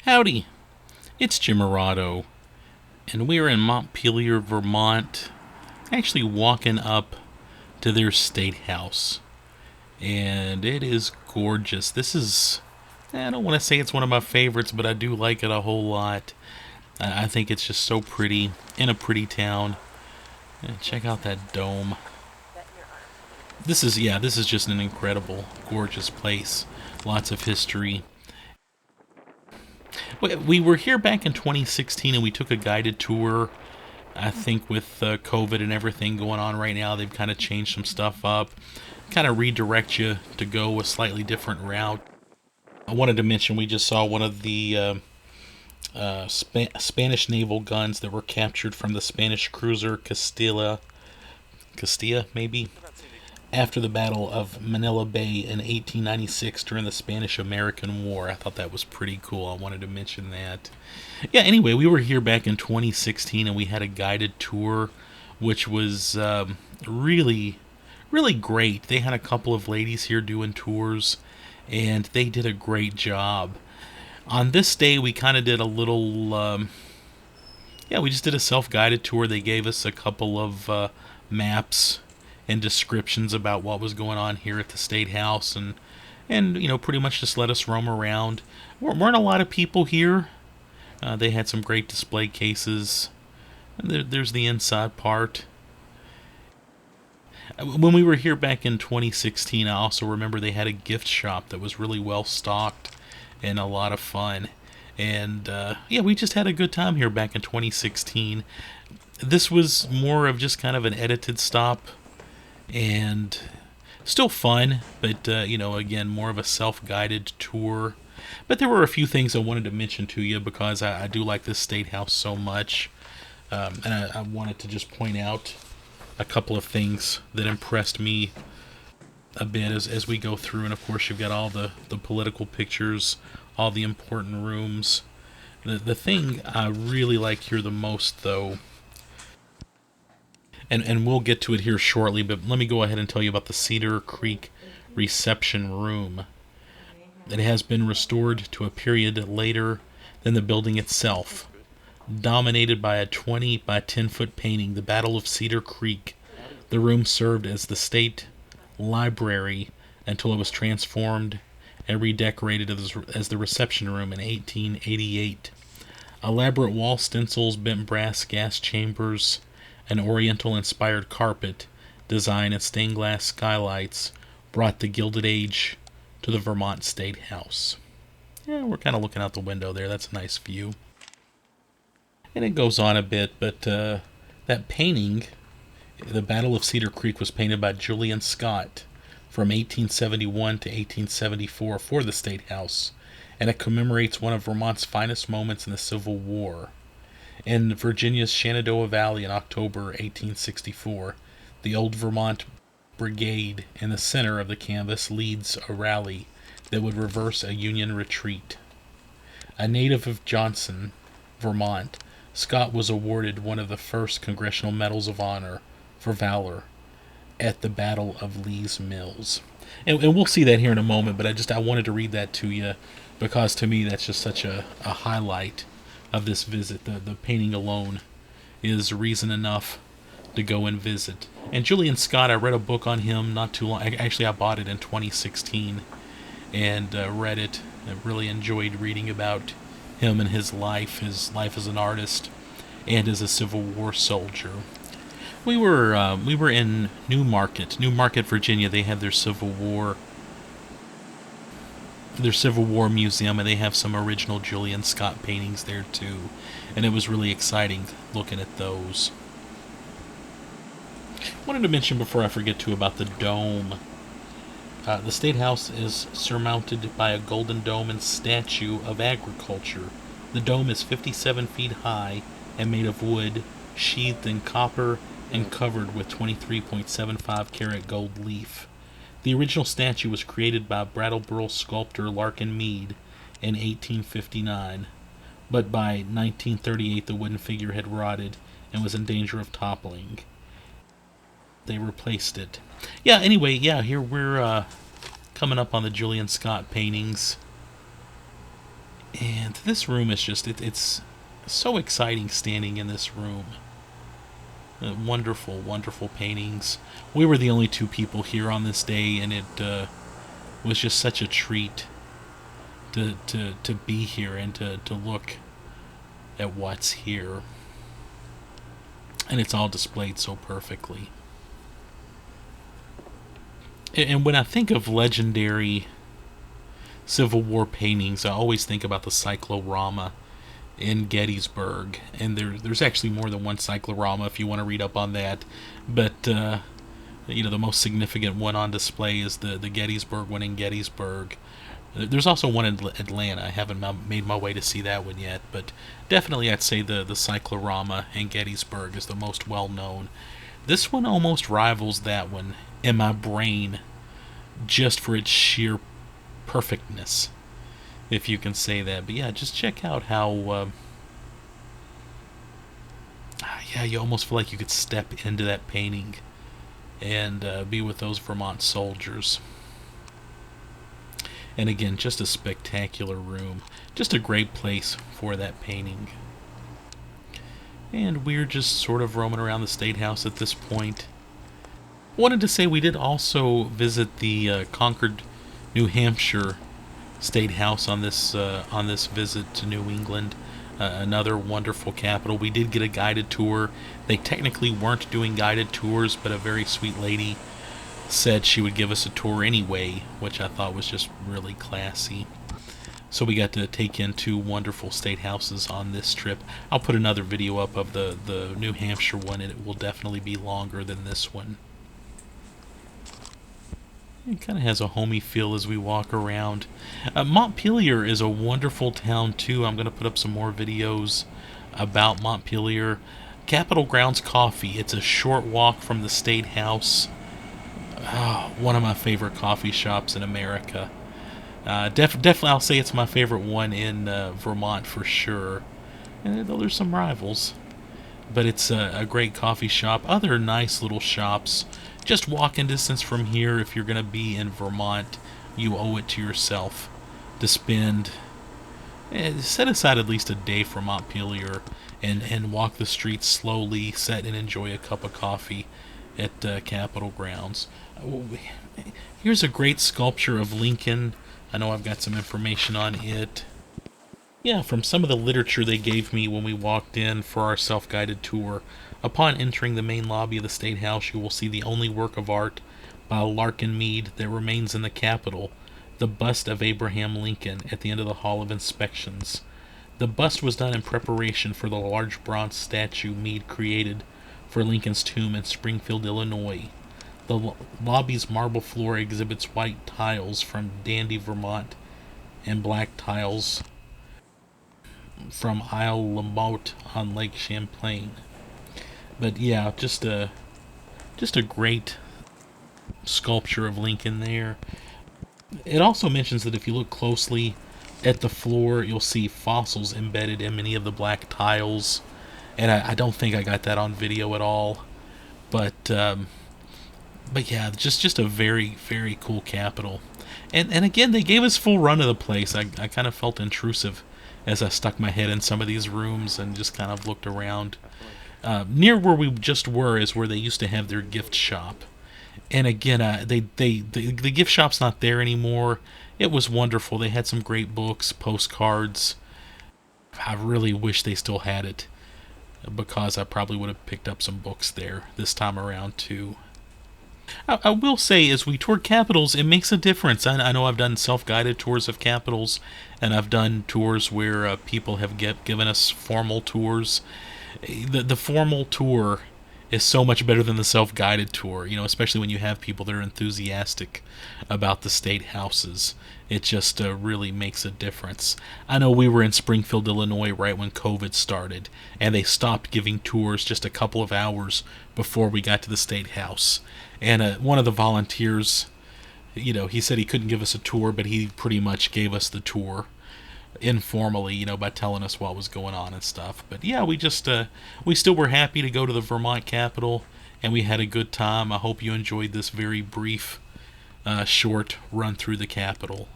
Howdy, it's Jim Morado, and we are in Montpelier, Vermont, actually walking up to their state house. And it is gorgeous. I don't want to say it's one of my favorites, but I do like it a whole lot. I think it's just so pretty, in a pretty town. Check out that dome. This is just an incredible, gorgeous place. Lots of history. We were here back in 2016 and we took a guided tour. I think with COVID and everything going on right now, they've kind of changed some stuff up, kind of redirect you to go a slightly different route. I wanted to mention we just saw one of the Spanish naval guns that were captured from the Spanish cruiser Castilla, maybe, after the Battle of Manila Bay in 1896 during the Spanish-American War. I thought that was pretty cool. I wanted to mention that. Yeah, anyway, we were here back in 2016 and we had a guided tour, which was really, really great. They had a couple of ladies here doing tours, and they did a great job. On this day, we kind of did a little, we just did a self-guided tour. They gave us a couple of maps and descriptions about what was going on here at the State House, and pretty much just let us roam around. Weren't a lot of people here. They had some great display cases. There's the inside part. When we were here back in 2016, I also remember they had a gift shop that was really well stocked and a lot of fun. And we just had a good time here back in 2016. This was more of just kind of an edited stop, and still fun, but again, more of a self-guided tour. But there were a few things I wanted to mention to you because I do like this state house so much, and I wanted to just point out a couple of things that impressed me a bit as we go through. And of course, you've got all the political pictures, all the important rooms. The thing I really like here the most, though, and we'll get to it here shortly, but let me go ahead and tell you about the Cedar Creek reception room. It has been restored to a period later than the building itself. Dominated by a 20 by 10 foot painting, The Battle of Cedar Creek, the room served as the state library until it was transformed and redecorated as the reception room in 1888. Elaborate wall stencils, bent brass gas chambers, an Oriental-inspired carpet design, and stained glass skylights brought the Gilded Age to the Vermont State House. Yeah, we're kind of looking out the window there. That's a nice view. And it goes on a bit, but that painting, The Battle of Cedar Creek, was painted by Julian from 1871 to 1874 for the State House, and it commemorates one of Vermont's finest moments in the Civil War. In Virginia's Shenandoah Valley in October 1864, the Old Vermont Brigade in the center of the canvas leads a rally that would reverse a Union retreat. A native of Johnson, Vermont, Scott was awarded one of the first Congressional Medals of Honor for valor at the Battle of Lee's Mills. And we'll see that here in a moment, but I wanted to read that to you because to me that's just such a highlight of this visit. The painting alone is reason enough to go and visit. And Julian Scott, I read a book on him not too long. Actually, I bought it in 2016 and read it. I really enjoyed reading about him and his life as an artist and as a Civil War soldier. We were in New Market, Virginia. They had their Civil War museum, and they have some original Julian Scott paintings there too, and it was really exciting looking at those. Wanted to mention before I forget too about the dome. The State House is surmounted by a golden dome and statue of agriculture. The dome is 57 feet high and made of wood, sheathed in copper and covered with 23.75 karat gold leaf. The original statue was created by Brattleboro sculptor Larkin Mead in 1859, but by 1938 the wooden figure had rotted and was in danger of toppling. They replaced it. Here we're coming up on the Julian Scott paintings. And this room is just, it's so exciting standing in this room. Wonderful, wonderful paintings. We were the only two people here on this day, and it was just such a treat to be here and to look at what's here. And it's all displayed so perfectly. And when I think of legendary Civil War paintings, I always think about the cyclorama in Gettysburg. And there's actually more than one cyclorama if you want to read up on that. But, the most significant one on display is the Gettysburg one in Gettysburg. There's also one in Atlanta. I haven't made my way to see that one yet. But definitely I'd say the cyclorama in Gettysburg is the most well-known. This one almost rivals that one in my brain just for its sheer perfectness, if you can say that. But yeah, just check out how you almost feel like you could step into that painting and be with those Vermont soldiers. And again, just a spectacular room, just a great place for that painting. And we're just sort of roaming around the State House at this point. Wanted to say we did also visit the Concord, New Hampshire State House on this visit to New England. Another wonderful capital. We did get a guided tour. They technically weren't doing guided tours, but a very sweet lady said she would give us a tour anyway, which I thought was just really classy. So we got to take in two wonderful state houses on this trip. I'll put another video up of the New Hampshire one, and it will definitely be longer than this one. It kind of has a homey feel as we walk around. Montpelier is a wonderful town too. I'm going to put up some more videos about Montpelier. Capitol Grounds Coffee. It's a short walk from the State House. One of my favorite coffee shops in America. Definitely, I'll say it's my favorite one in Vermont for sure. And though there's some rivals, but it's a great coffee shop. Other nice little shops. Just walking distance from here. If you're going to be in Vermont, you owe it to yourself to set aside at least a day for Montpelier and walk the streets slowly, sit and enjoy a cup of coffee at Capitol Grounds. Here's a great sculpture of Lincoln. I know I've got some information on it. Yeah, from some of the literature they gave me when we walked in for our self-guided tour. Upon entering the main lobby of the State House, you will see the only work of art by Larkin Mead that remains in the Capitol, the bust of Abraham Lincoln at the end of the Hall of Inspections. The bust was done in preparation for the large bronze statue Mead created for Lincoln's tomb in Springfield, Illinois. The lobby's marble floor exhibits white tiles from Dandy, Vermont, and black tiles from Isle La Motte on Lake Champlain. But yeah, just a great sculpture of Lincoln there. It also mentions that if you look closely at the floor, you'll see fossils embedded in many of the black tiles. And I don't think I got that on video at all. But yeah, just a very, very cool Capitol. And again, they gave us full run of the place. I kind of felt intrusive as I stuck my head in some of these rooms and just kind of looked around. Near where we just were is where they used to have their gift shop. And again, the gift shop's not there anymore. It was wonderful. They had some great books, postcards. I really wish they still had it, because I probably would have picked up some books there this time around too. I will say, as we tour capitals, it makes a difference. I know I've done self-guided tours of capitals, and I've done tours where people have given us formal tours. The formal tour is so much better than the self-guided tour, especially when you have people that are enthusiastic about the state houses. It just really makes a difference. I know we were in Springfield, Illinois right when COVID started, and they stopped giving tours just a couple of hours before we got to the state house. And one of the volunteers, he said he couldn't give us a tour, but he pretty much gave us the tour informally, by telling us what was going on and stuff. But yeah, we still were happy to go to the Vermont Capitol, and we had a good time. I hope you enjoyed this very brief, short run through the Capitol.